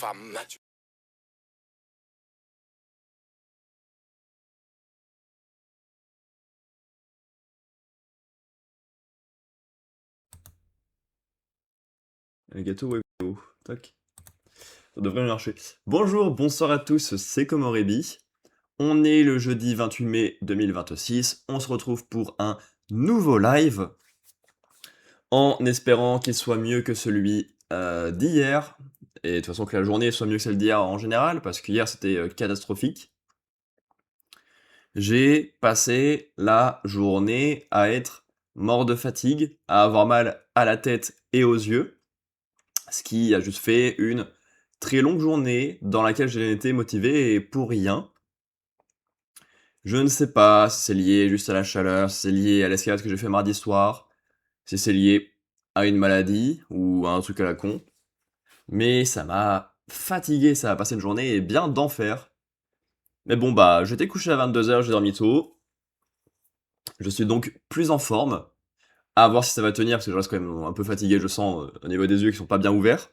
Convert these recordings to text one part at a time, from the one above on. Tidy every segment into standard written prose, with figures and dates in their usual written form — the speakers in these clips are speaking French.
femme. Un gâteau Webeo. Tac. Ça devrait marcher. Bonjour, bonsoir à tous, c'est Komorebi. On est le jeudi 28 mai 2026. On se retrouve pour un nouveau live. En espérant qu'il soit mieux que celui d'hier. Et de toute façon que la journée soit mieux que celle d'hier en général, parce qu'hier c'était catastrophique. J'ai passé la journée à être mort de fatigue, à avoir mal à la tête et aux yeux. Ce qui a juste fait une très longue journée dans laquelle j'ai été motivé et pour rien. Je ne sais pas si c'est lié juste à la chaleur, si c'est lié à l'escalade que j'ai fait mardi soir, si c'est lié à une maladie ou à un truc à la con. Mais ça m'a fatigué, ça a passé une journée bien d'enfer. Mais bon bah, j'étais couché à 22h, j'ai dormi tôt. Je suis donc plus en forme. À voir si ça va tenir, parce que je reste quand même un peu fatigué, je sens, au niveau des yeux qui sont pas bien ouverts.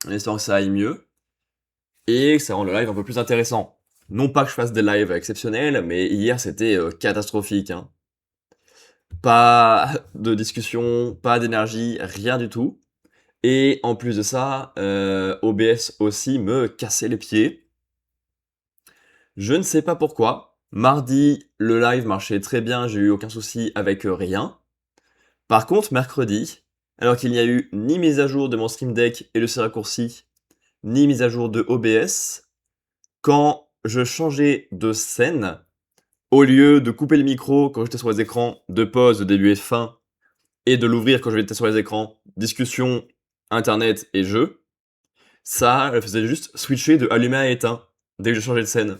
En espérant que ça aille mieux. Et que ça rend le live un peu plus intéressant. Non pas que je fasse des lives exceptionnels, mais hier c'était catastrophique. Hein. Pas de discussion, pas d'énergie, rien du tout. Et en plus de ça, OBS aussi me cassait les pieds. Je ne sais pas pourquoi. Mardi, le live marchait très bien, j'ai eu aucun souci avec rien. Par contre, mercredi, alors qu'il n'y a eu ni mise à jour de mon Stream Deck et de ses raccourcis, ni mise à jour de OBS, quand je changeais de scène, au lieu de couper le micro quand j'étais sur les écrans, de pause, de début et de fin, et de l'ouvrir quand j'étais sur les écrans, discussion, internet et jeu, ça elle faisait juste switcher de allumé à éteint dès que je changeais de scène.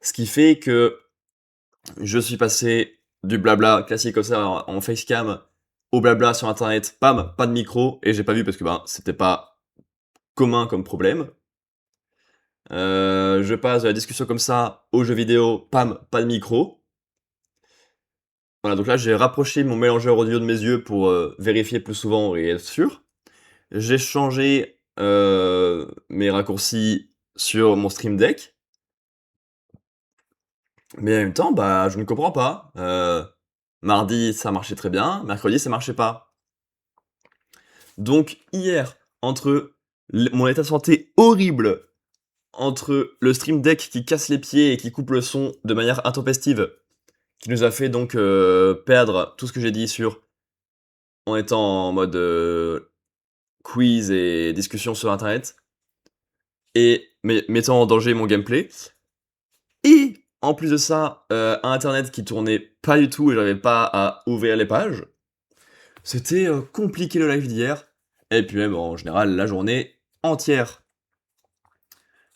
Ce qui fait que je suis passé du blabla classique comme ça en facecam au blabla sur internet, pam, pas de micro, et j'ai pas vu parce que c'était pas commun comme problème. Je passe de la discussion comme ça aux jeux vidéo, pam, pas de micro. Voilà, donc là j'ai rapproché mon mélangeur audio de mes yeux pour vérifier plus souvent et être sûr. J'ai changé mes raccourcis sur mon Stream Deck, mais en même temps, bah je ne comprends pas. Mardi ça marchait très bien, mercredi ça marchait pas. Donc hier, entre mon état de santé horrible, entre le Stream Deck qui casse les pieds et qui coupe le son de manière intempestive, qui nous a fait donc perdre tout ce que j'ai dit sur en étant en mode quiz et discussion sur internet, et mettant en danger mon gameplay. Et en plus de ça, un internet qui tournait pas du tout et j'arrivais pas à ouvrir les pages. C'était compliqué le live d'hier. Et puis même en général la journée entière.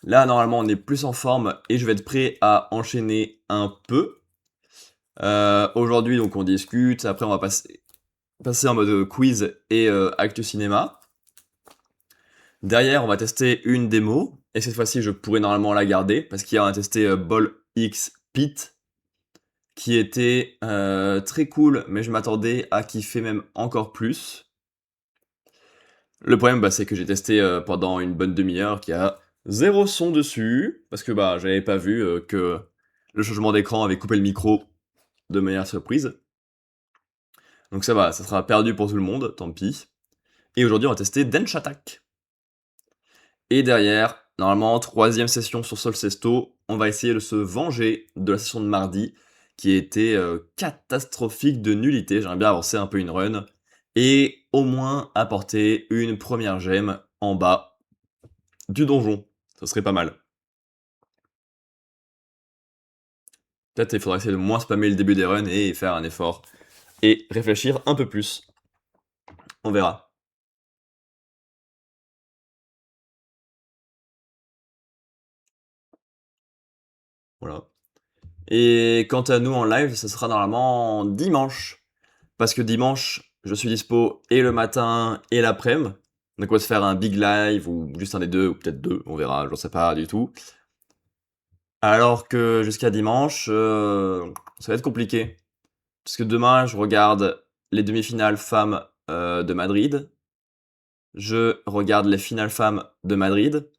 Là normalement on est plus en forme et je vais être prêt à enchaîner un peu. Aujourd'hui donc on discute, après on va passer en mode quiz et actu cinéma. Derrière, on va tester une démo, et cette fois-ci, je pourrais normalement la garder, parce qu'hier, on a testé Ball X Pit, qui était très cool, mais je m'attendais à kiffer même encore plus. Le problème, c'est que j'ai testé pendant une bonne demi-heure, qu'il y a zéro son dessus, parce que j'avais pas vu que le changement d'écran avait coupé le micro de manière surprise. Donc ça va, ça sera perdu pour tout le monde, tant pis. Et aujourd'hui, on va tester Dench Attack. Et derrière, normalement, troisième session sur Solcesto, on va essayer de se venger de la session de mardi, qui était catastrophique de nullité. J'aimerais bien avancer un peu une run, et au moins apporter une première gemme en bas du donjon. Ce serait pas mal. Peut-être il faudra essayer de moins spammer le début des runs et faire un effort. Et réfléchir un peu plus. On verra. Voilà. Et quant à nous en live, ce sera normalement dimanche. Parce que dimanche, je suis dispo et le matin et l'après-midi. Donc on va se faire un big live ou juste un des deux, ou peut-être deux, on verra, j'en sais pas du tout. Alors que jusqu'à dimanche, ça va être compliqué. Parce que demain, je regarde les demi-finales femmes de Madrid. Je regarde les finales femmes de Madrid.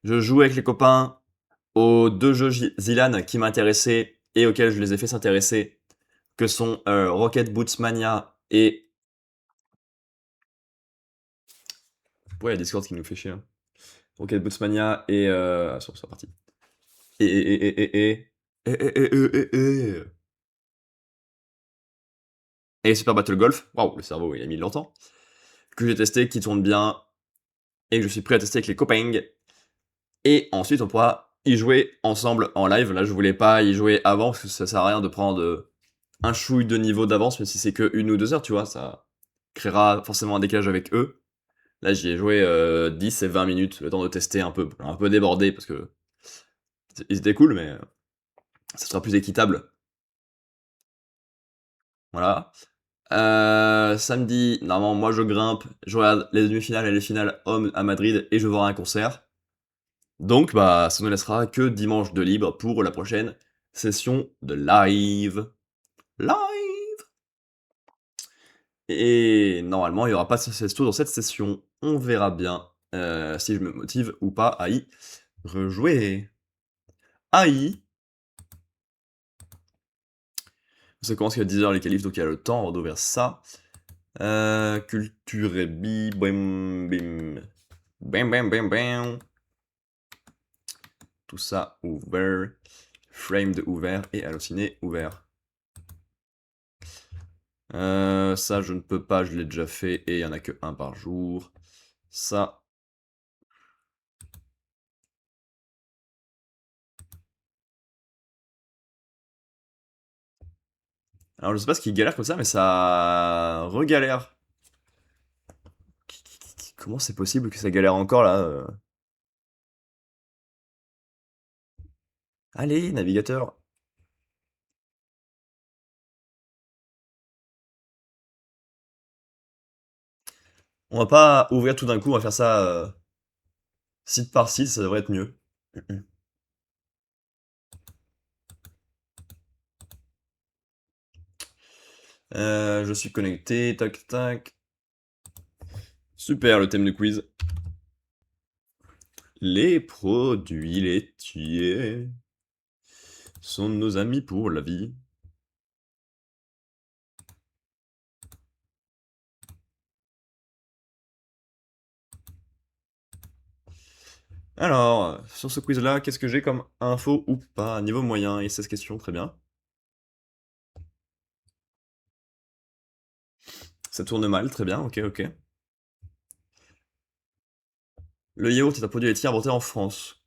Je joue avec les copains aux 2 jeux Zilan qui m'intéressaient et auxquels je les ai fait s'intéresser, que sont Rocket Boots Mania et... Ouais, il y a Discord qui nous fait chier. Hein. Rocket Boots Mania et... c'est parti. Et... Et Super Battle Golf. Waouh, le cerveau, il a mis longtemps. Que j'ai testé, qui tourne bien, et que je suis prêt à tester avec les copains. Et ensuite, on pourra y jouer ensemble en live. Là, je voulais pas y jouer avant, parce que ça sert à rien de prendre un chouille de niveau d'avance, même si c'est que 1 ou 2 heures, tu vois, ça créera forcément un décalage avec eux. Là, j'y ai joué 10 et 20 minutes, le temps de tester un peu débordé, parce que ils étaient cool, mais ça sera plus équitable. Voilà. Samedi, normalement, moi je grimpe, je regarde les demi-finales et les finales hommes à Madrid, et je vais voir un concert. Donc, bah, ça ne laissera que dimanche de libre pour la prochaine session de live. Live! Et normalement, il n'y aura pas de sesto dans cette session. On verra bien si je me motive ou pas à y rejouer. Aïe! Ça commence à 10h les qualifs, donc il y a le temps d'ouvrir ça. Culture et bim bim. Bam bam bam bam. Tout ça ouvert. Framed ouvert et halluciné ouvert. Ça, je ne peux pas, je l'ai déjà fait et il n'y en a que un par jour. Ça. Alors, je sais pas ce qui galère comme ça, mais ça regalère. Comment c'est possible que ça galère encore là Allez, navigateur. On va pas ouvrir tout d'un coup, on va faire ça site par site, ça devrait être mieux. Je suis connecté, tac tac. Super le thème du quiz. Les produits laitiers sont nos amis pour la vie. Alors, sur ce quiz-là, qu'est-ce que j'ai comme info ou pas? Niveau moyen, et 16 questions, très bien. Ça tourne mal, très bien, ok, ok. Le yaourt est un produit laitier inventé en France.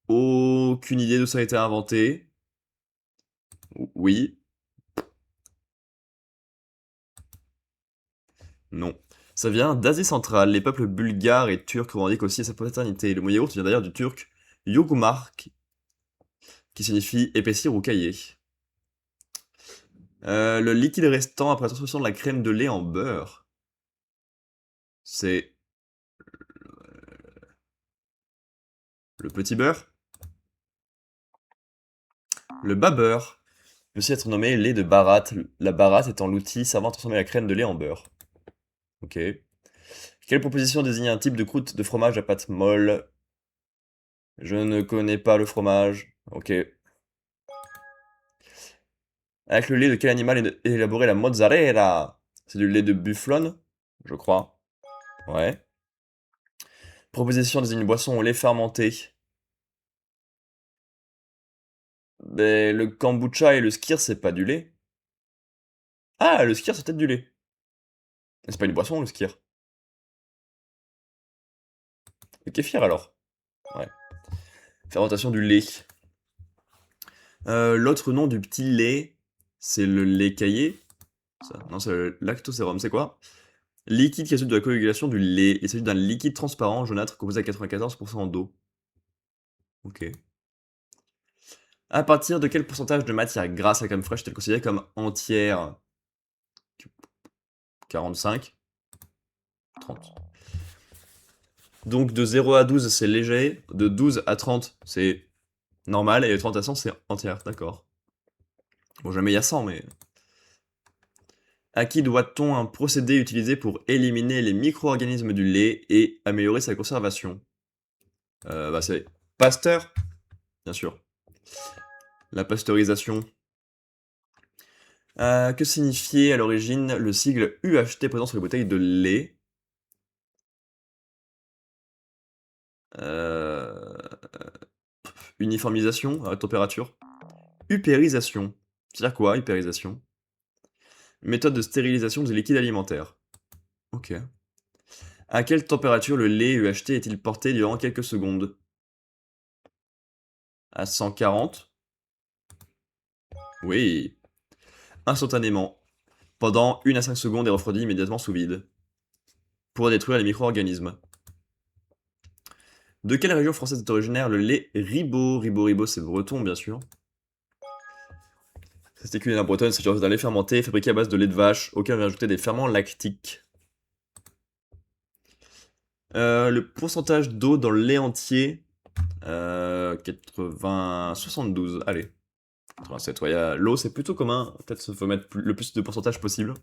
Aucune idée d'où ça a été inventé. Oui, non. Ça vient d'Asie centrale. Les peuples bulgares et turcs revendiquent aussi sa paternité. Le mot yaourt vient d'ailleurs du turc yogumark, qui signifie épaissir ou cailler. Le liquide restant après la transformation de la crème de lait en beurre. C'est le petit beurre. Le bas beurre peut aussi être nommé lait de baratte, la baratte étant l'outil servant à transformer la crème de lait en beurre. Ok. Quelle proposition désigne un type de croûte de fromage à pâte molle? Je ne connais pas le fromage. Ok. Avec le lait de quel animal est élaboré la mozzarella? C'est du lait de bufflone, je crois. Ouais. Proposition désigne une boisson au lait fermenté. Mais le kombucha et le skyr, c'est pas du lait. Ah, le skyr, c'est peut-être du lait. C'est pas une boisson, le skyr. Le kéfir, alors. Ouais. Fermentation du lait. L'autre nom du petit lait, c'est le lait caillé. Non, c'est le lactosérum. C'est quoi? Liquide qui résulte de la coagulation du lait. Il s'agit d'un liquide transparent jaunâtre composé à 94% d'eau. Ok. À partir de quel pourcentage de matière grasse la crème fraîche est-elle considérée comme entière? 45? 30. Donc de 0 à 12 c'est léger, de 12 à 30 c'est normal, et de 30 à 100 c'est entière, d'accord. Bon jamais il y a 100 mais... À qui doit-on un procédé utilisé pour éliminer les micro-organismes du lait et améliorer sa conservation? Bah c'est Pasteur, bien sûr. La pasteurisation. Que signifiait à l'origine le sigle UHT présent sur les bouteilles de lait? Euh, Uniformisation à la température. Upérisation. C'est-à-dire quoi, upérisation? Méthode de stérilisation des liquides alimentaires. Ok. À quelle température le lait UHT est-il porté durant quelques secondes? À 140? Oui. Instantanément. Pendant 1 à 5 secondes et refroidi immédiatement sous vide. Pour détruire les micro-organismes. De quelle région française est originaire le lait Ribot? Ribot, c'est breton, bien sûr. C'était culinaire bretonne, c'est genre d'un lait fermenté, fabriqué à base de lait de vache, auquel on vient ajouter des ferments lactiques. Le pourcentage d'eau dans le lait entier, 72, allez. 87, ouais, l'eau c'est plutôt commun, peut-être faut mettre le plus de pourcentage possible.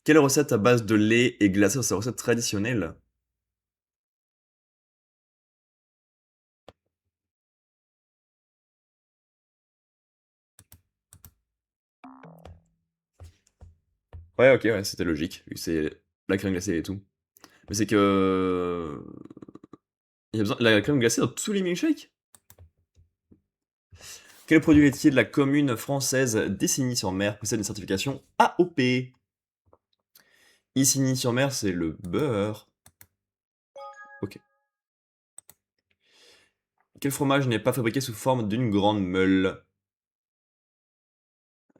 Quelle recette à base de lait est glacée dans sa recette traditionnelle? Ouais, ok, ouais, c'était logique, vu que c'est la crème glacée et tout. Mais c'est que... Il y a besoin de la crème glacée dans tous les milkshakes? Quel produit laitier de la commune française d'Issigny-sur-Mer possède une certification AOP? Isigny-sur-Mer, c'est le beurre. Ok. Quel fromage n'est pas fabriqué sous forme d'une grande meule?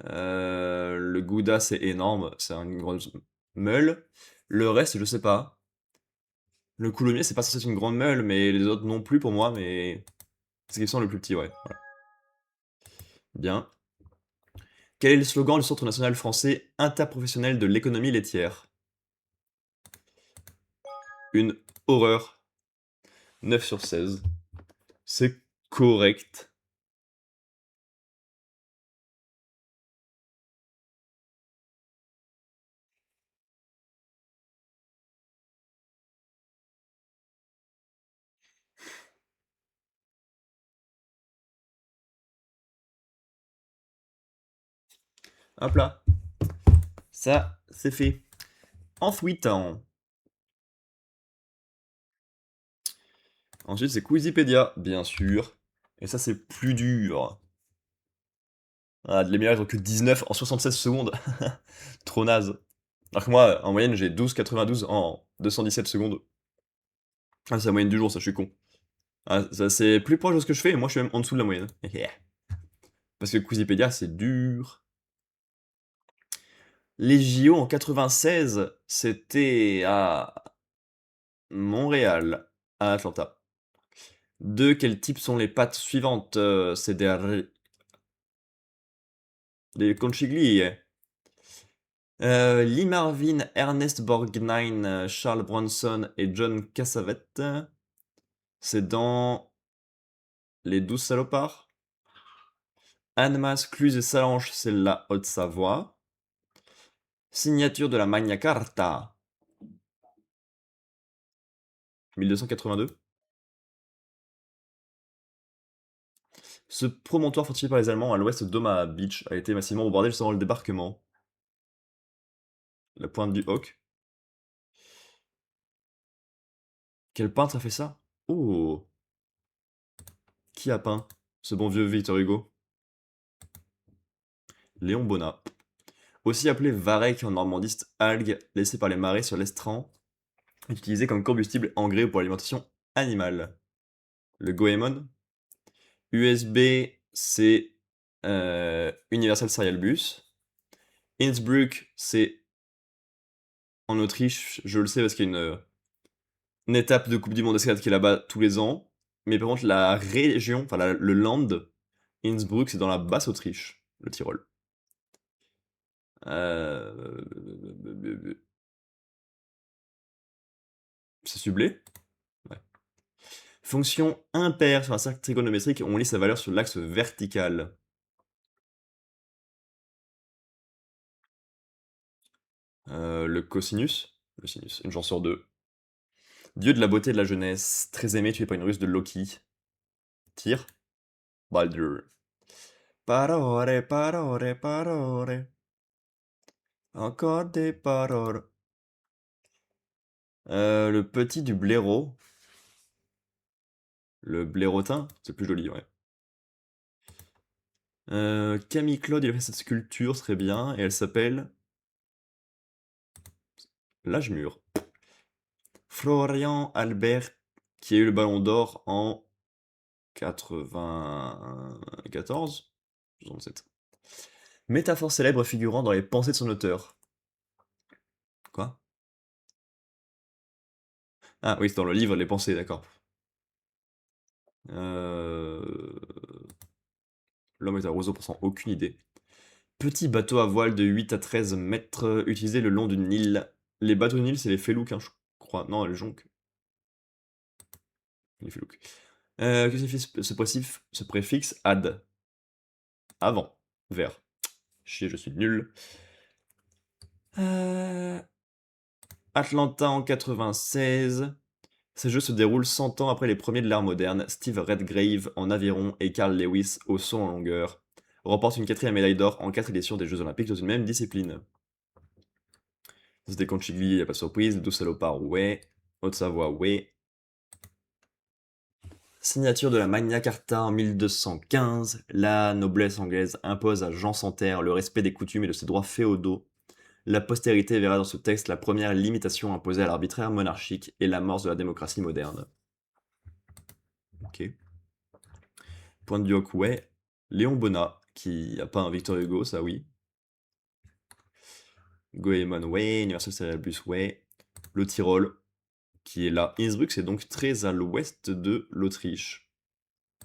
Le Gouda, c'est énorme, c'est une grande meule. Le reste, je sais pas. Le coulommiers, c'est pas censé être une grande meule, mais les autres non plus pour moi, mais c'est ce qui sont le plus petit, ouais. Voilà. Bien. Quel est le slogan du Centre national français interprofessionnel de l'économie laitière? Une horreur. 9/16. C'est correct. Hop là. Ça, c'est fait. Ensuite, ensuite c'est Quizipédia, bien sûr. Et ça, c'est plus dur. Ah, les meilleurs, ils ont que 19 en 76 secondes. Trop naze. Alors que moi, en moyenne, j'ai 12,92 en 217 secondes. Ah, c'est la moyenne du jour, ça, je suis con. Ah, ça, c'est plus proche de ce que je fais, et moi, je suis même en dessous de la moyenne. Parce que Quizipédia, c'est dur. Les JO en 96, c'était à Montréal, à Atlanta. De quel type sont les pâtes suivantes? C'est des conchiglie. Lee Marvin, Ernest Borgnine, Charles Bronson et John Cassavetes. C'est dans Les 12 salopards. Annemasse, Cluse et Salange, c'est la Haute-Savoie. Signature de la Magna Carta. 1282. Ce promontoire fortifié par les Allemands à l'ouest d'Omaha Beach a été massivement bombardé juste avant le débarquement. La pointe du Hawk. Quel peintre a fait ça? Oh, qui a peint ce bon vieux Victor Hugo? Léon Bonnat. Aussi appelé varech en normandiste, algue laissée par les marées sur l'estran, est utilisée comme combustible engrais pour l'alimentation animale. Le Goemon. USB, c'est Universal Serial Bus. Innsbruck, c'est en Autriche, je le sais parce qu'il y a une étape de Coupe du Monde d'escalade qui est là-bas tous les ans. Mais par contre, la région, enfin le land, Innsbruck, c'est dans la basse Autriche, le Tyrol. Euh, C'est sublé. Ouais. Fonction impaire sur un cercle trigonométrique, on lit sa valeur sur l'axe vertical. Le cosinus. Le sinus, une chance sur deux. Dieu de la beauté et de la jeunesse, très aimé, tu es pas une ruse de Loki. Tyr. Baldur. Parole, parole, parole. Encore des paroles. Le petit du blaireau. Le blairotin, c'est plus joli, ouais. Camille Claude, il a fait cette sculpture très bien, et elle s'appelle L'âge-mûr. Florian Albert, qui a eu le ballon d'or en 94? 67. Métaphore célèbre figurant dans les pensées de son auteur. Quoi? Ah oui, c'est dans le livre Les Pensées, d'accord. Euh... L'homme est un roseau pourtant aucune idée. Petit bateau à voile de 8 à 13 mètres utilisé le long du Nil. Les bateaux Nil, c'est les Felouks, hein, je crois. Non, les jonques. Les Felouks. Que signifie ce préfixe ad? Avant. Vers. Chier, je suis nul. Euh, Atlanta en 96. Ces jeux se déroulent 100 ans après les premiers de l'ère moderne. Steve Redgrave en aviron et Carl Lewis au saut en longueur remportent une quatrième médaille d'or en 4 éditions des Jeux Olympiques dans une même discipline. C'était Conchigli, y a pas de surprise. Douce Salopard, ouais. Haute-Savoie, ouais. Signature de la Magna Carta en 1215. La noblesse anglaise impose à Jean sans Terre le respect des coutumes et de ses droits féodaux. La postérité verra dans ce texte la première limitation imposée à l'arbitraire monarchique et l'amorce de la démocratie moderne. Ok. Point de Hoc, ouais. Léon Bonnat, qui a pas un Victor Hugo, ça oui. Goemon, ouais. Universal Cerebus, ouais. Le Tyrol, qui est là. Innsbruck, c'est donc très à l'ouest de l'Autriche.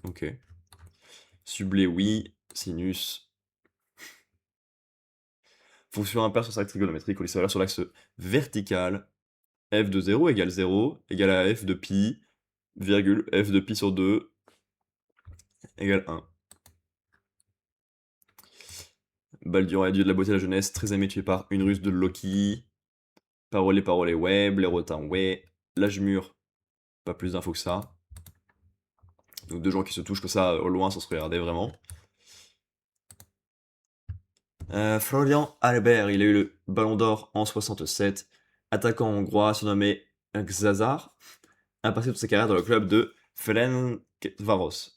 Ok. Sublé, oui. Sinus. Fonction impaire sur l'axe trigonométrique au lycée sur l'axe vertical. F de 0 égale 0 égale à f de pi, virgule, f de pi sur 2 égale 1. Baldur est dieu de la beauté et de la jeunesse, très aimé tué par une ruse de Loki. Parole, ouais. Blaireautin, ouais. L'âge mûr, pas plus d'infos que ça. Donc deux gens qui se touchent comme ça au loin sans se regarder vraiment. Florian Albert, il a eu le ballon d'or en 67. Attaquant hongrois surnommé Xazar, a passé toute sa carrière dans le club de Ferencváros.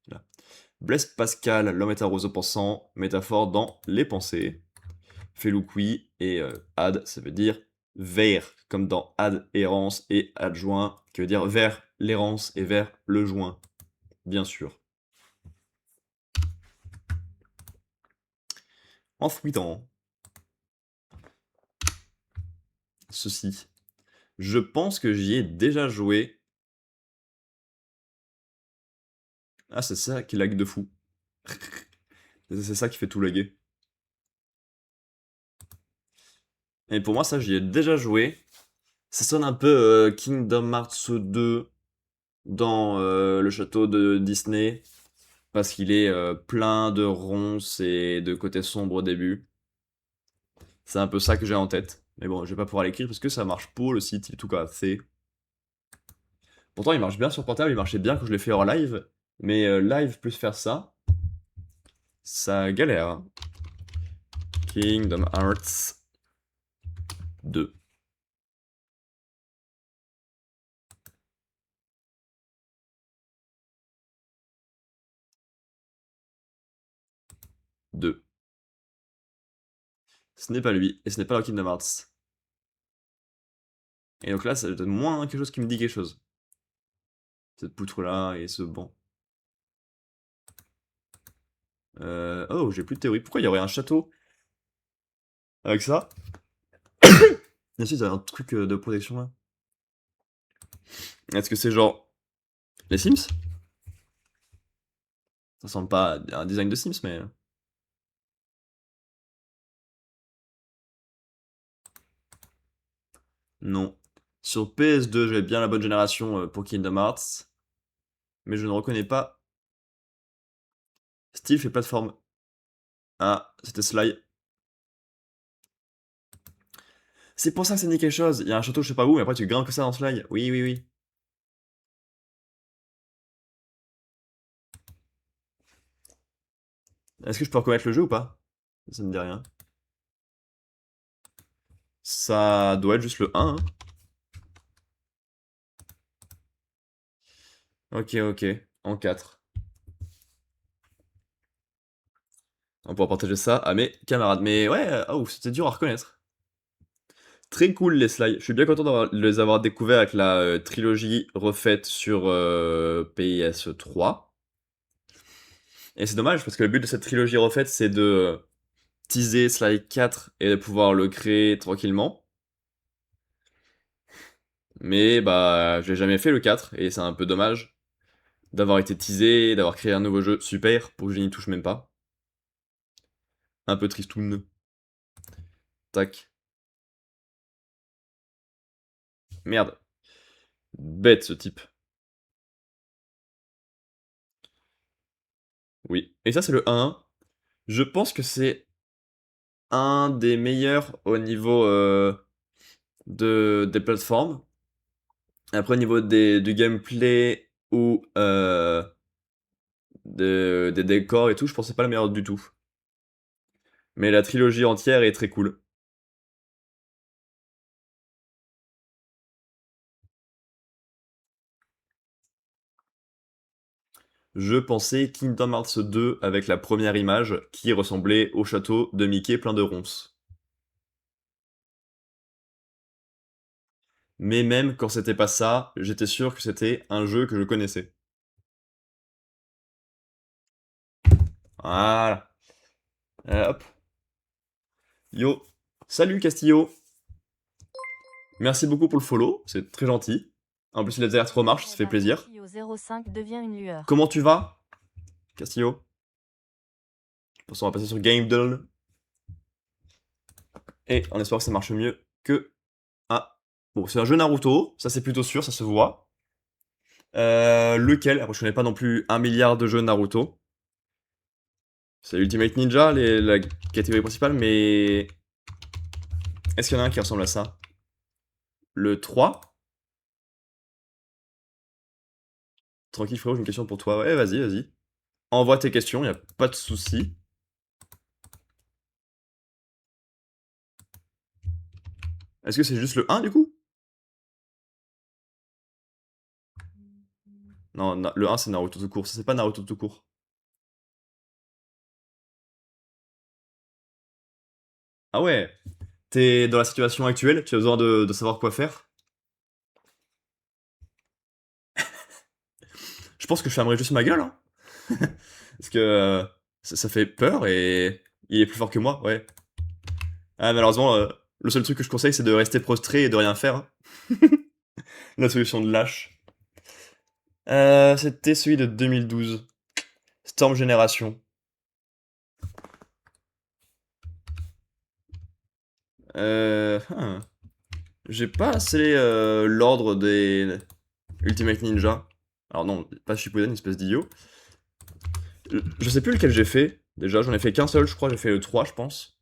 Là. Blaise Pascal, l'homme est un roseau pensant, métaphore dans les pensées. Feloukui et ad, ça veut dire vers, comme dans adhérence et adjoint, qui veut dire vers l'errance et vers le joint, bien sûr. En fruitant ceci, je pense que j'y ai déjà joué. Ah, c'est ça qui lag de fou. C'est ça qui fait tout laguer. Et pour moi, ça, j'y ai déjà joué. Ça sonne un peu Kingdom Hearts 2 dans le château de Disney, parce qu'il est plein de ronces et de côtés sombres au début. C'est un peu ça que j'ai en tête. Mais bon, je vais pas pouvoir l'écrire parce que ça marche pour le site, il est tout cassé. Pourtant, il marche bien sur portable, il marchait bien quand je l'ai fait hors live. Mais live plus faire ça, ça galère, hein. Kingdom Hearts 2. 2. Ce n'est pas lui, et ce n'est pas dans Kingdom Hearts. Et donc là, ça donne moins quelque chose qui me dit quelque chose. Cette poutre-là et ce banc. Oh, j'ai plus de théorie. Pourquoi il y aurait un château avec ça? Bien sûr, il y a un truc de protection là. Est-ce que c'est genre les Sims? Ça ressemble pas à un design de Sims, mais. Non. Sur PS2, j'avais bien la bonne génération pour Kingdom Hearts, mais je ne reconnais pas Style fait plateforme. Ah, c'était Sly. C'est pour ça que ça dit quelque chose. Il y a un château, je sais pas où, mais après tu grimpes que ça dans Sly. Oui, oui, oui. Est-ce que je peux reconnaître le jeu ou pas? Ça me dit rien. Ça doit être juste le 1, hein. Ok, ok. En 4. On pourra partager ça à mes camarades. Mais ouais, oh, c'était dur à reconnaître. Très cool les slides. Je suis bien content de les avoir découverts avec la trilogie refaite sur PS3. Et c'est dommage parce que le but de cette trilogie refaite, c'est de teaser Sly 4 et de pouvoir le créer tranquillement. Mais bah, je l'ai jamais fait le 4 et c'est un peu dommage d'avoir été teasé, d'avoir créé un nouveau jeu super pour que je n'y touche même pas. Un peu tristoun. Tac. Merde. Bête ce type. Oui. Et ça, c'est le 1. Je pense que c'est un des meilleurs au niveau des plateformes. Après, au niveau du gameplay ou des décors et tout, je pense que c'est pas le meilleur du tout. Mais la trilogie entière est très cool. Je pensais Kingdom Hearts 2 avec la première image qui ressemblait au château de Mickey plein de ronces. Mais même quand c'était pas ça, j'étais sûr que c'était un jeu que je connaissais. Voilà. Hop. Yo. Salut Castillo. Merci beaucoup pour le follow, c'est très gentil. En plus, les alertes remarchent, ça fait plaisir. Comment tu vas, Castillo? On va passer sur Game Doll. Et on espère que ça marche mieux que... Ah. Bon, c'est un jeu Naruto, ça c'est plutôt sûr, ça se voit. Lequel? Après, je connais pas non plus un milliard de jeux Naruto. C'est Ultimate Ninja, la catégorie principale, mais... Est-ce qu'il y en a un qui ressemble à ça? Le 3? Tranquille frérot, j'ai une question pour toi. Ouais, vas-y, vas-y. Envoie tes questions, y a pas de souci. Est-ce que c'est juste le 1 du coup? Non, le 1 c'est Naruto tout court, ça c'est pas Naruto tout court. Ah ouais, t'es dans la situation actuelle, tu as besoin de savoir quoi faire. Je pense que je fermerai juste ma gueule, hein. Parce que ça fait peur et il est plus fort que moi, ouais. Ah, malheureusement, le seul truc que je conseille, c'est de rester prostré et de rien faire, hein. La solution de lâche. C'était celui de 2012. Storm Generation. Hein. J'ai pas assez l'ordre des Ultimate Ninja. Alors non, pas Shippuden, espèce d'idiot. Je sais plus lequel j'ai fait. Déjà, j'en ai fait qu'un seul, je crois. J'ai fait le 3, je pense.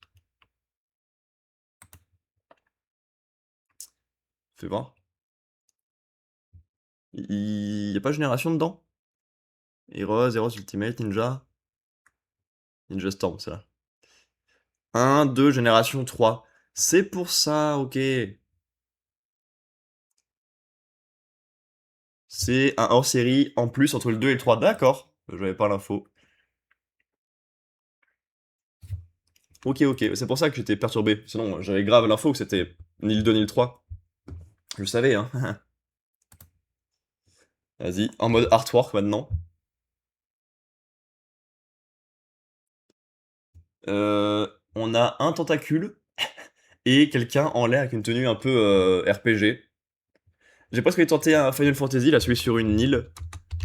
Fais voir. Il y a pas Génération dedans? Heroes, Heroes Ultimate, Ninja. Ninja Storm, c'est là. 1, 2, Génération 3. C'est pour ça, ok. C'est un hors-série en plus entre le 2 et le 3. D'accord. J'avais pas l'info. Ok, ok. C'est pour ça que j'étais perturbé. Sinon, j'avais grave l'info que c'était ni le 2 ni le 3. Je le savais, hein. Vas-y, en mode artwork maintenant. On a un tentacule et quelqu'un en l'air avec une tenue un peu RPG. J'ai presque tenté un Final Fantasy, là, celui sur une île,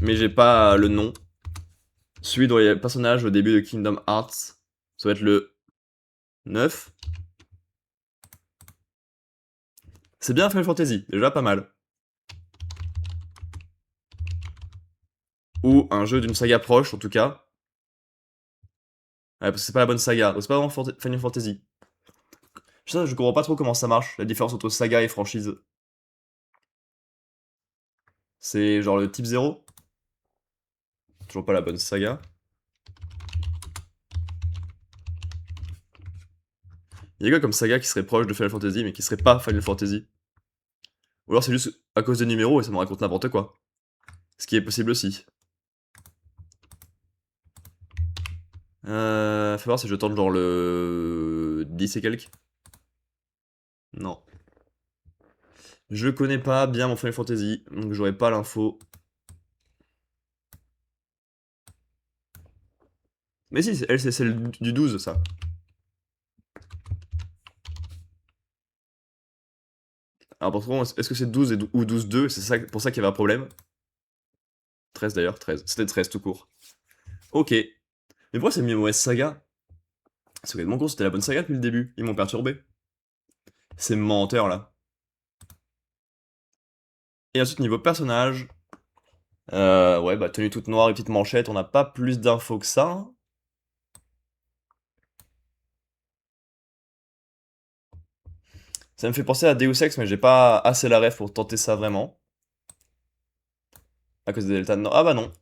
mais j'ai pas le nom. Celui dont il y a le personnage au début de Kingdom Hearts, ça va être le 9. C'est bien Final Fantasy, déjà pas mal. Ou un jeu d'une saga proche, en tout cas. Ouais, parce que c'est pas la bonne saga, donc c'est pas vraiment Final Fantasy. Je comprends pas trop comment ça marche, la différence entre saga et franchise. C'est genre le type 0? Toujours pas la bonne saga. Il y a quoi comme saga qui serait proche de Final Fantasy, mais qui serait pas Final Fantasy? Ou alors c'est juste à cause des numéros et ça me raconte n'importe quoi. Ce qui est possible aussi. Faut voir si je tente genre le 10 et quelques. Non. Je connais pas bien mon Final Fantasy, donc j'aurais pas l'info. Mais si, elle, c'est celle du 12, ça. Alors, par contre, est-ce que c'est 12 ou 12-2? C'est ça, pour ça qu'il y avait un problème. 13 d'ailleurs, 13. C'était 13 tout court. Ok. Mais pourquoi c'est mis mauvaise saga? C'est honnêtement con, c'était la bonne saga depuis le début. Ils m'ont perturbé. Ces menteurs là. Et ensuite, niveau personnage. Ouais, bah tenue toute noire et petite manchette, on n'a pas plus d'infos que ça, hein. Ça me fait penser à Deus Ex, mais j'ai pas assez la ref pour tenter ça vraiment. À cause des Delta Nord. Ah bah non.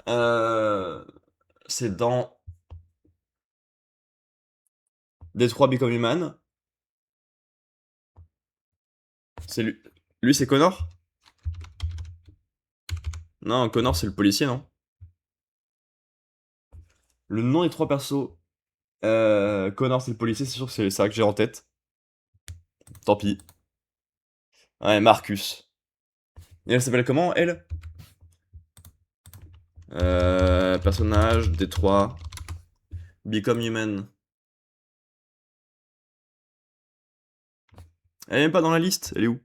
Euh, c'est dans Detroit Become Human. C'est lui. Lui, c'est Connor? Non, Connor, c'est le policier, non? Le nom des trois persos. Connor, c'est le policier, c'est sûr que c'est ça que j'ai en tête. Tant pis. Ouais, Marcus. Et elle s'appelle comment, elle? Personnage, Détroit. Become Human. Elle est même pas dans la liste, elle est où?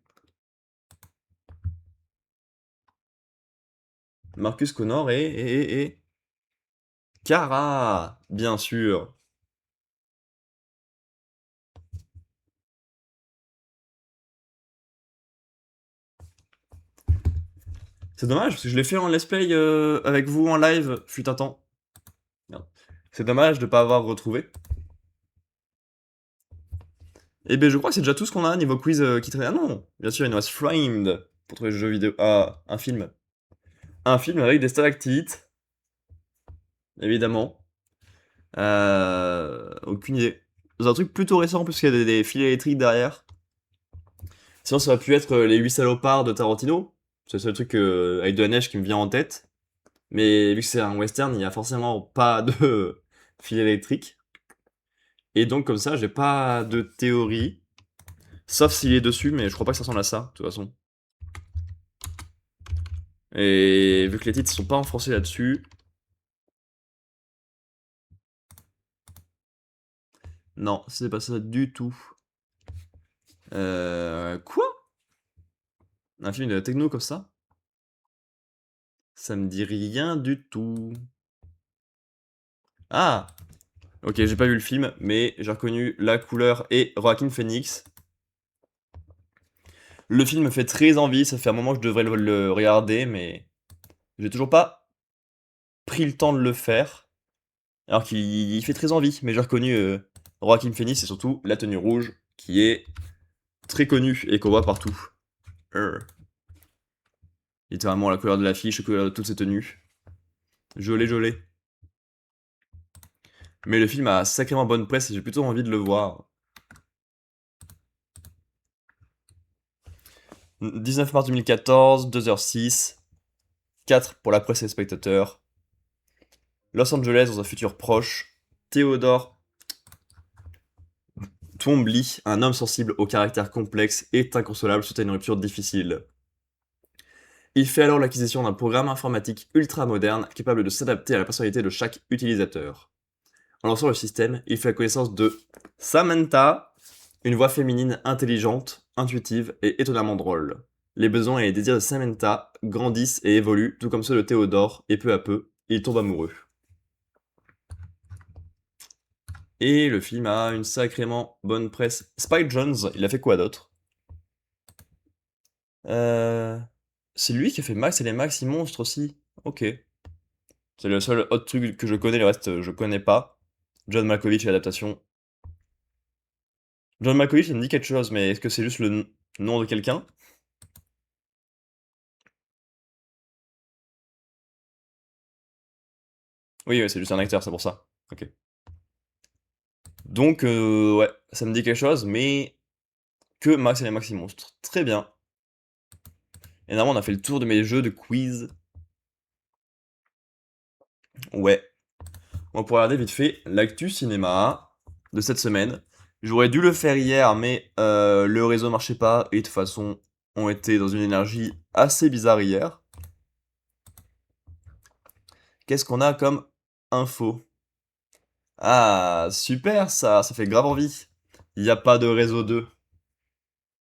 Marcus Connor et... Kara! Bien sûr. C'est dommage, parce que je l'ai fait en let's play avec vous en live, fut un temps. Merde. C'est dommage de pas avoir retrouvé. Et ben je crois que c'est déjà tout ce qu'on a niveau quiz qui traîne. Ah non! Bien sûr, il nous reste Framed pour trouver le jeu vidéo. Ah, un film. Un film avec des stalactites, évidemment. Aucune idée. C'est un truc plutôt récent, puisqu'il y a des fils électriques derrière. Sinon, ça aurait pu être les 8 salopards de Tarantino. C'est le seul truc avec de la neige qui me vient en tête. Mais vu que c'est un western, il n'y a forcément pas de fil électrique. Et donc, comme ça, j'ai pas de théorie. Sauf s'il est dessus, mais je crois pas que ça ressemble à ça, de toute façon. Et vu que les titres sont pas en français là-dessus. Non, c'est pas ça du tout. Quoi? Un film de techno comme ça? Ça me dit rien du tout. Ah! Ok, j'ai pas vu le film, mais j'ai reconnu la couleur et Joaquin Phoenix. Le film me fait très envie, ça fait un moment que je devrais le regarder, mais j'ai toujours pas pris le temps de le faire. Alors qu'il fait très envie, mais j'ai reconnu Joaquin Phoenix et surtout la tenue rouge, qui est très connue et qu'on voit partout. Euh, Littéralement la couleur de l'affiche, la couleur de toutes ses tenues. Jolé. Mais le film a sacrément bonne presse et j'ai plutôt envie de le voir. 19 mars 2014, 2h06, 4 pour la presse et les spectateurs. Los Angeles dans un futur proche. Theodore Twombly, un homme sensible au caractère complexe, est inconsolable suite à une rupture difficile. Il fait alors l'acquisition d'un programme informatique ultra moderne capable de s'adapter à la personnalité de chaque utilisateur. En lançant le système, il fait la connaissance de Samantha, une voix féminine intelligente, intuitive et étonnamment drôle. Les besoins et les désirs de Samantha grandissent et évoluent, tout comme ceux de Théodore, et peu à peu, il tombe amoureux. Et le film a une sacrément bonne presse. Spike Jonze, il a fait quoi d'autre? euh... C'est lui qui a fait Max et les Maxi Monstres aussi. Ok. C'est le seul autre truc que je connais, le reste je connais pas. John Malkovich et adaptation. John Malkovich, ça me dit quelque chose, mais est-ce que c'est juste le nom de quelqu'un? Oui, ouais, c'est juste un acteur, c'est pour ça. Ok. Donc, ouais, ça me dit quelque chose, mais que Max et les Maxi Monstres. Très bien. Et normalement, on a fait le tour de mes jeux de quiz. Ouais. On pourrait regarder vite fait l'actu cinéma de cette semaine. J'aurais dû le faire hier, mais le réseau marchait pas, et de toute façon, on était dans une énergie assez bizarre hier. Qu'est-ce qu'on a comme info? Ah, super ça, ça fait grave envie. Il n'y a pas de réseau 2.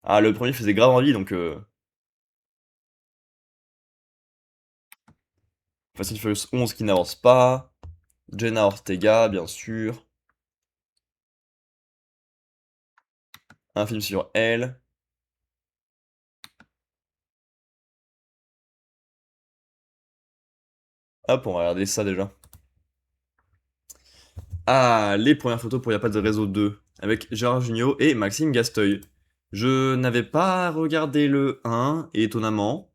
Ah, le premier faisait grave envie, donc Fast and Furious 11 qui n'avance pas. Jenna Ortega, bien sûr. Un film sur elle. Hop, on va regarder ça déjà. Ah, les premières photos pour Y a pas de réseau 2, avec Gérard Jugnot et Maxime Gasteuil. Je n'avais pas regardé le 1, étonnamment,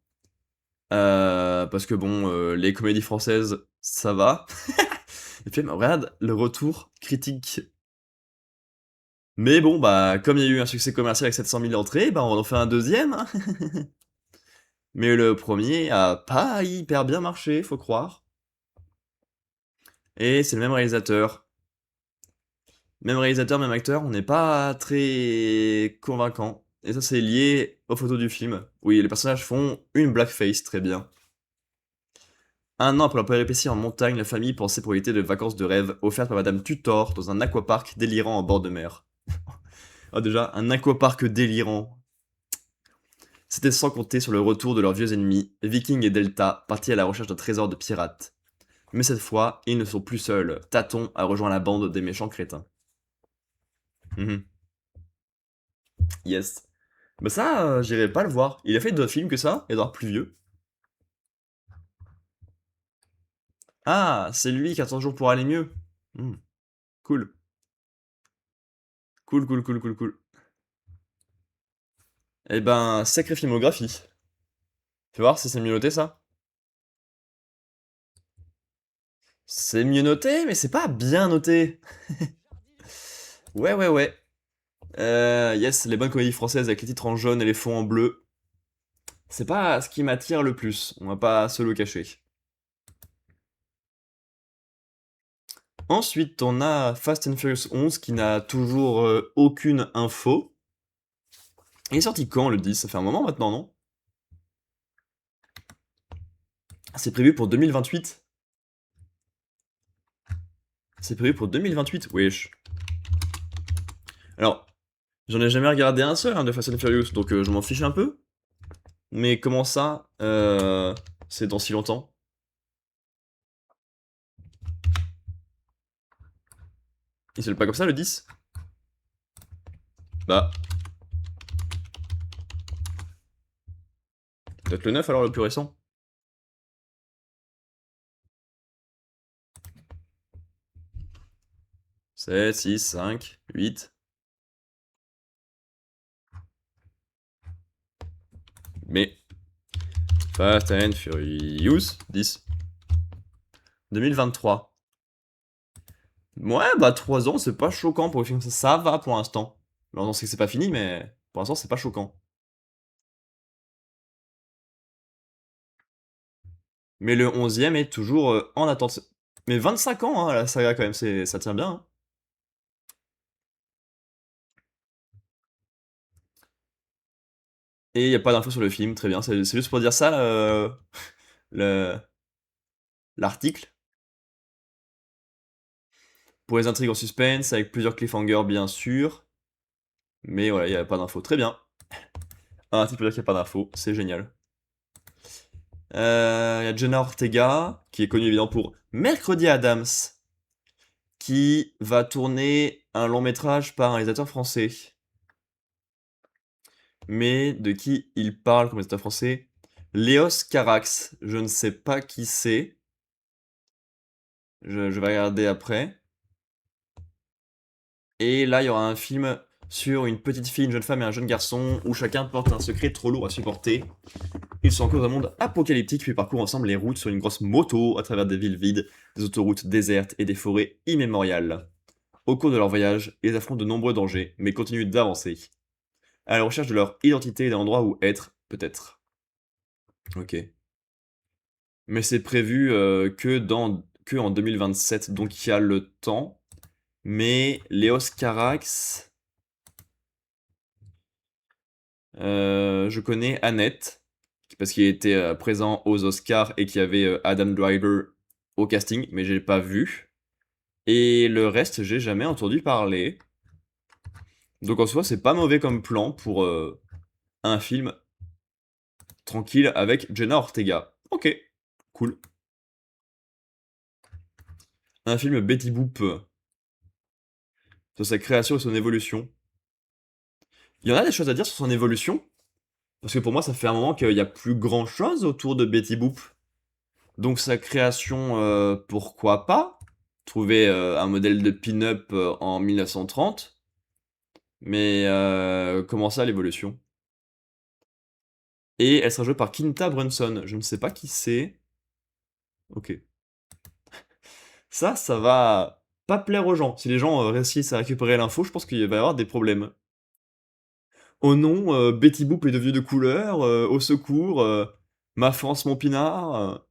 parce que bon, les comédies françaises, ça va. Et puis, regarde le retour critique. Mais bon, bah, comme il y a eu un succès commercial avec 700 000 entrées, bah, on va en faire un deuxième, hein. Mais le premier a pas hyper bien marché, faut croire. Et c'est le même réalisateur. Même réalisateur, même acteur, on n'est pas très convaincant. Et ça, c'est lié aux photos du film. Oui, les personnages font une blackface, très bien. Un an après leur péripétie en montagne, la famille pensait profiter de vacances de rêve offertes par Madame Tutor dans un aquapark délirant en bord de mer. Ah, déjà, un aquapark délirant. C'était sans compter sur le retour de leurs vieux ennemis, Viking et Delta, partis à la recherche d'un trésor de pirates. Mais cette fois, ils ne sont plus seuls. Taton a rejoint la bande des méchants crétins. Mhm. Yes. Bah ça, j'irai pas le voir. Il a fait d'autres films que ça, Edouard plus vieux. Ah, c'est lui qui a 100 jours pour aller mieux. Hmm, cool. Cool, cool, cool, cool, cool. Eh ben, sacrée filmographie. Fais voir si c'est mieux noté ça. C'est mieux noté, mais c'est pas bien noté. Ouais, ouais, ouais. Yes, les bonnes comédies françaises avec les titres en jaune et les fonds en bleu. C'est pas ce qui m'attire le plus, on va pas se le cacher. Ensuite, on a Fast and Furious 11 qui n'a toujours aucune info. Il est sorti quand le 10? Ça fait un moment maintenant, non? C'est prévu pour 2028. C'est prévu pour 2028, wesh. Alors, j'en ai jamais regardé un seul hein, de Fast and Furious, donc je m'en fiche un peu. Mais comment ça, c'est dans si longtemps? Il s'appelle pas comme ça le 10? Bah, peut-être le 9 alors le plus récent. 7, 6, 5, 8. Mais Fast and Furious 10. 2023. Ouais, bah 3 ans, c'est pas choquant pour le film, ça va pour l'instant. Alors, on sait que c'est pas fini, mais pour l'instant, c'est pas choquant. Mais le 11e est toujours en attente. Mais 25 ans, hein, la saga quand même, ça tient bien, hein. Et il y a pas d'infos sur le film, très bien. C'est juste pour dire ça, le- l'article. Pour les intrigues en suspense, avec plusieurs cliffhangers, bien sûr. Mais voilà, il n'y a pas d'infos. Très bien. Un article pour dire qu'il n'y a pas d'infos, c'est génial. Il y a Jenna Ortega, qui est connue évidemment pour Mercredi Adams, qui va tourner un long métrage par un réalisateur français. Mais de qui il parle comme réalisateur français? Léos Carax. Je ne sais pas qui c'est. Je vais regarder après. Et là, il y aura un film sur une petite fille, une jeune femme et un jeune garçon, où chacun porte un secret trop lourd à supporter. Ils sont encore dans un monde apocalyptique, puis parcourent ensemble les routes sur une grosse moto à travers des villes vides, des autoroutes désertes et des forêts immémoriales. Au cours de leur voyage, ils affrontent de nombreux dangers, mais continuent d'avancer, à la recherche de leur identité et d'un endroit où être, peut-être. Ok. Mais c'est prévu que en 2027, donc il y a le temps. Mais Léos Carax, je connais Annette, parce qu'il était présent aux Oscars et qu'il y avait Adam Driver au casting, mais j'ai pas vu. Et le reste, j'ai jamais entendu parler. Donc en soi, c'est pas mauvais comme plan pour un film tranquille avec Jenna Ortega. Ok, cool. Un film Betty Boop sur sa création et son évolution. Il y en a des choses à dire sur son évolution, parce que pour moi, ça fait un moment qu'il y a plus grand chose autour de Betty Boop. Donc sa création, pourquoi pas? Trouver un modèle de pin-up en 1930. Mais comment ça l'évolution? Et elle sera jouée par Quinta Brunson. Je ne sais pas qui c'est. Ok. Ça va pas plaire aux gens. Si les gens réussissent à récupérer l'info, je pense qu'il va y avoir des problèmes. Oh non, Betty Boop est devenue de couleur, au secours, ma France mon pinard.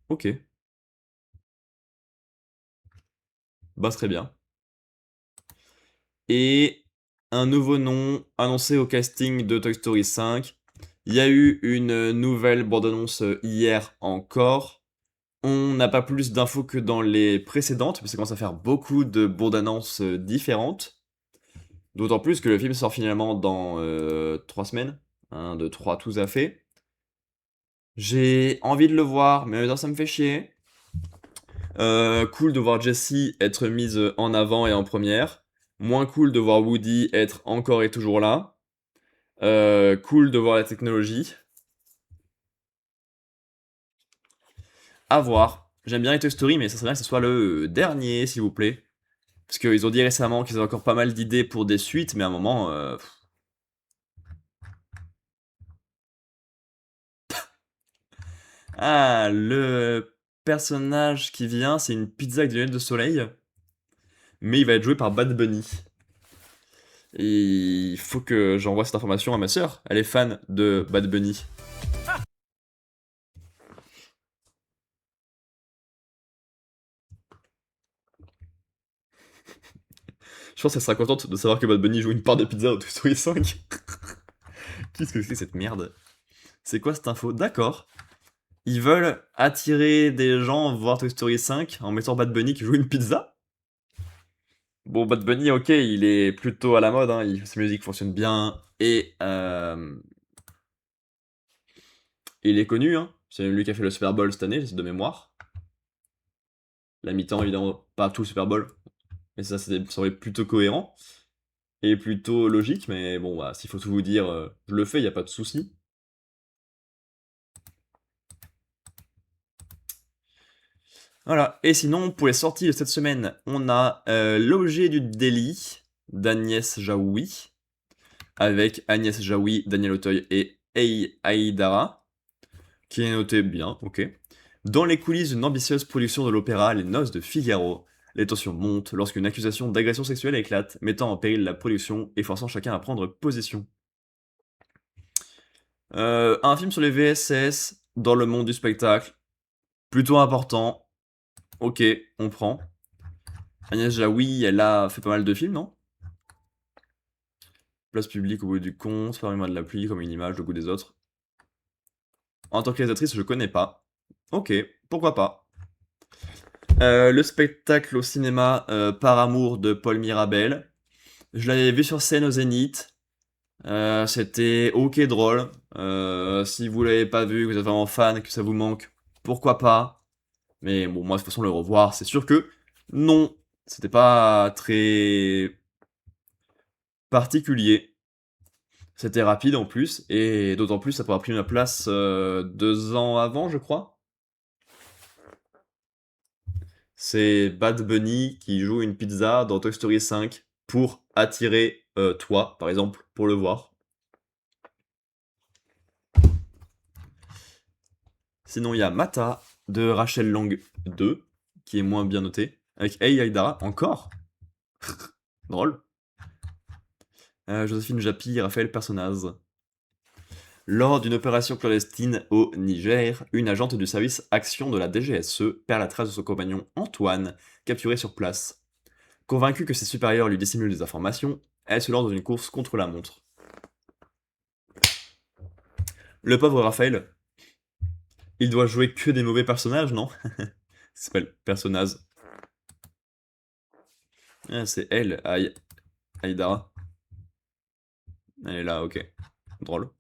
Ok, bah très bien. Et un nouveau nom annoncé au casting de Toy Story 5. Il y a eu une nouvelle bande-annonce hier encore. On n'a pas plus d'infos que dans les précédentes, mais ça commence à faire beaucoup de bandes-annonces différentes. D'autant plus que le film sort finalement dans 3 semaines. 1, 2, 3, tout à fait. J'ai envie de le voir, mais en même temps ça me fait chier. Cool de voir Jessie être mise en avant et en première. Moins cool de voir Woody être encore et toujours là. Cool de voir la technologie. À voir. J'aime bien les Toy Story, mais ça serait bien que ce soit le dernier, s'il vous plaît. Parce qu'ils ont dit récemment qu'ils avaient encore pas mal d'idées pour des suites, mais à un moment... Ah, le personnage qui vient, c'est une pizza avec des lunettes de soleil. Mais il va être joué par Bad Bunny. Et il faut que j'envoie cette information à ma sœur. Elle est fan de Bad Bunny. Je pense qu'elle sera contente de savoir que Bad Bunny joue une part de pizza au Toy Story 5. Qu'est-ce que c'est cette merde? C'est quoi cette info? D'accord. Ils veulent attirer des gens voir Toy Story 5 en mettant Bad Bunny qui joue une pizza? Bon, Bad Bunny, ok, il est plutôt à la mode, hein, sa musique fonctionne bien et il est connu, hein. C'est lui qui a fait le Super Bowl cette année, c'est de mémoire. La mi-temps, évidemment, pas tout le Super Bowl, mais ça aurait plutôt cohérent et plutôt logique, mais bon, bah, s'il faut tout vous dire, je le fais, y a pas de souci. Voilà, et sinon, pour les sorties de cette semaine, on a L'objet du délit d'Agnès Jaoui, avec Agnès Jaoui, Daniel Auteuil et Ei Aïdara, qui est noté bien, ok. Dans les coulisses d'une ambitieuse production de l'opéra Les Noces de Figaro, les tensions montent lorsqu'une accusation d'agression sexuelle éclate, mettant en péril la production et forçant chacun à prendre position. Un film sur les VSS dans le monde du spectacle, plutôt important, ok, on prend. Agnès Jaoui, elle a fait pas mal de films, non? Place publique au bout du compte, Parle-moi de la pluie comme une image, le goût des autres. En tant que réalisatrice, je connais pas. Ok, pourquoi pas. Le spectacle au cinéma Par amour de Paul Mirabel. Je l'avais vu sur scène au Zénith. C'était ok drôle. Si vous l'avez pas vu, que vous êtes vraiment fan, que ça vous manque, pourquoi pas. Mais bon, moi de toute façon le revoir, c'est sûr que non. C'était pas très particulier. C'était rapide en plus, et d'autant plus après avoir pris ma place 2 ans avant, je crois. C'est Bad Bunny qui joue une pizza dans Toy Story 5 pour attirer toi, par exemple, pour le voir. Sinon, il y a Mata de Rachel Lang 2, qui est moins bien noté, avec Hey Aïda, encore. Drôle. Joséphine Japy, Raphaël Personnaz. Lors d'une opération clandestine au Niger, une agente du service action de la DGSE perd la trace de son compagnon Antoine, capturé sur place. Convaincue que ses supérieurs lui dissimulent des informations, elle se lance dans une course contre la montre. Le pauvre Raphaël, il doit jouer que des mauvais personnages, non? Ça s'appelle Personnaz. Ah, c'est elle, Aïda. Elle est là, ok. Drôle.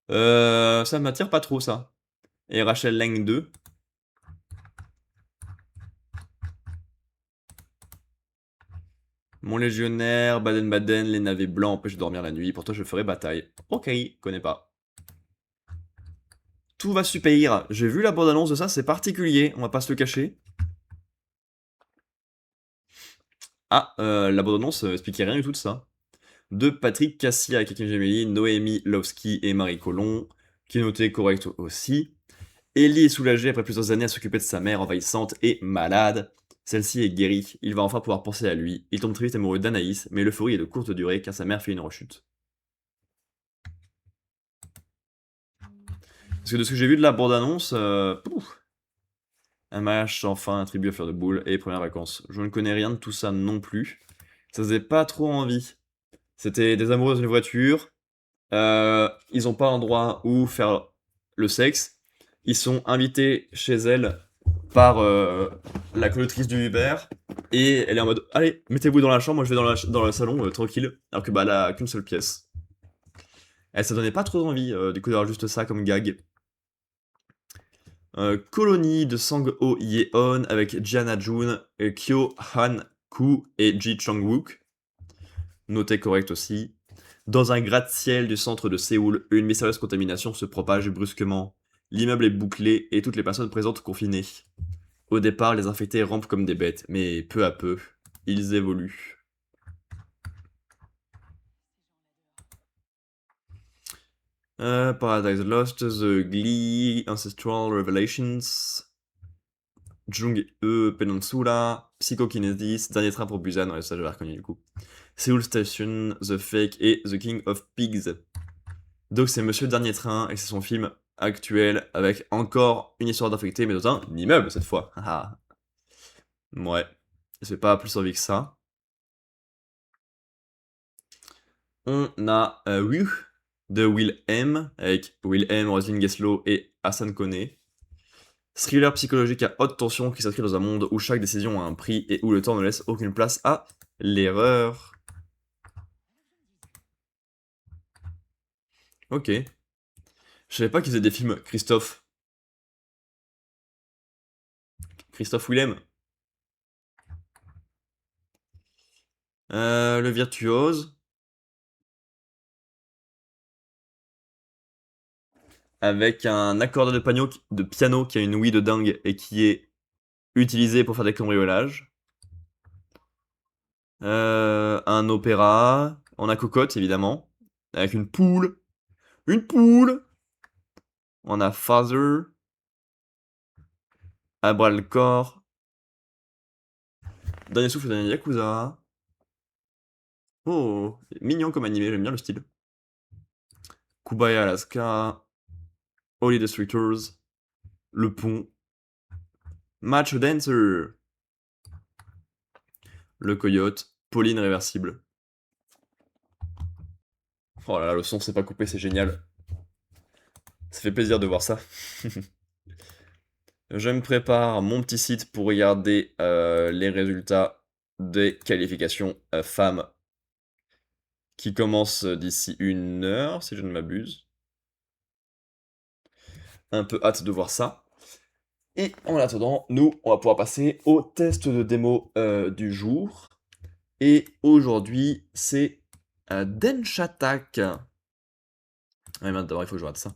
Ça m'attire pas trop, ça. Et Rachel Lang 2. Mon légionnaire, Baden-Baden, les navets blancs empêchent de dormir la nuit, pour toi je ferai bataille. Ok, connais pas. Tout va super. J'ai vu la bande-annonce de ça, c'est particulier, on va pas se le cacher. Ah, la bande-annonce expliquait rien du tout de ça. De Patrick Cassia avec Hakim Gemelli, Noémie Lovski et Marie Colomb, qui est noté correct aussi. Ellie est soulagée après plusieurs années à s'occuper de sa mère envahissante et malade. Celle-ci est guérie, il va enfin pouvoir penser à lui. Il tombe très vite amoureux d'Anaïs, mais l'euphorie est de courte durée car sa mère fait une rechute. Parce que de ce que j'ai vu de la bande-annonce, un mariage sans fin, un tribut à fleur de boule et premières vacances. Je ne connais rien de tout ça non plus. Ça faisait pas trop envie. C'était des amoureux dans une voiture. Ils ont pas l'endroit où faire le sexe. Ils sont invités chez elle par la conductrice du Uber. Et elle est en mode allez, mettez-vous dans la chambre, moi je vais dans le salon tranquille. Alors que bah elle a qu'une seule pièce. Elle ça donnait pas trop envie du coup d'avoir juste ça comme gag. Colonie de Sang-ho Yeon avec Jana Jun, Kyo Han-koo et Ji Chang-wook. Noté correct aussi. Dans un gratte-ciel du centre de Séoul, une mystérieuse contamination se propage brusquement. L'immeuble est bouclé et toutes les personnes présentes confinées. Au départ, les infectés rampent comme des bêtes, mais peu à peu, ils évoluent. Paradise Lost, The Glee, Ancestral Revelations, Jung-e Peninsula, Psychokinesis, Dernier train pour Busan, ouais, ça j'avais reconnu du coup. Seoul Station, The Fake et The King of Pigs. Donc c'est Monsieur Dernier Train et c'est son film actuel avec encore une histoire d'infecté mais dans un immeuble cette fois. Ah, ouais, c'est pas plus envie que ça. On a Wu de Will M avec Will M, Roselyne Gessler et Hassan Koné. Thriller psychologique à haute tension qui s'inscrit dans un monde où chaque décision a un prix et où le temps ne laisse aucune place à l'erreur. Ok. Je savais pas qu'ils faisaient des films Christophe. Christophe Willem. Le virtuose. Avec un accordeur de piano qui a une ouïe de dingue et qui est utilisé pour faire des cambriolages. Un opéra. On a Cocotte, évidemment. Avec une poule. Une poule. On a Father. Abra le corps. Dernier souffle, dernier Yakuza. Oh, mignon comme animé, j'aime bien le style. Kubaya Alaska. Holy Destructors. Le Pont. Match Dancer. Le Coyote. Pauline Réversible. Oh là là, le son s'est pas coupé, c'est génial. Ça fait plaisir de voir ça. Je me prépare mon petit site pour regarder les résultats des qualifications femmes qui commencent d'ici 1 heure, si je ne m'abuse. Un peu hâte de voir ça. Et en attendant, nous, on va pouvoir passer au test de démo du jour. Et aujourd'hui, c'est Denshatak Ouais, merde, d'abord il faut que je rate ça.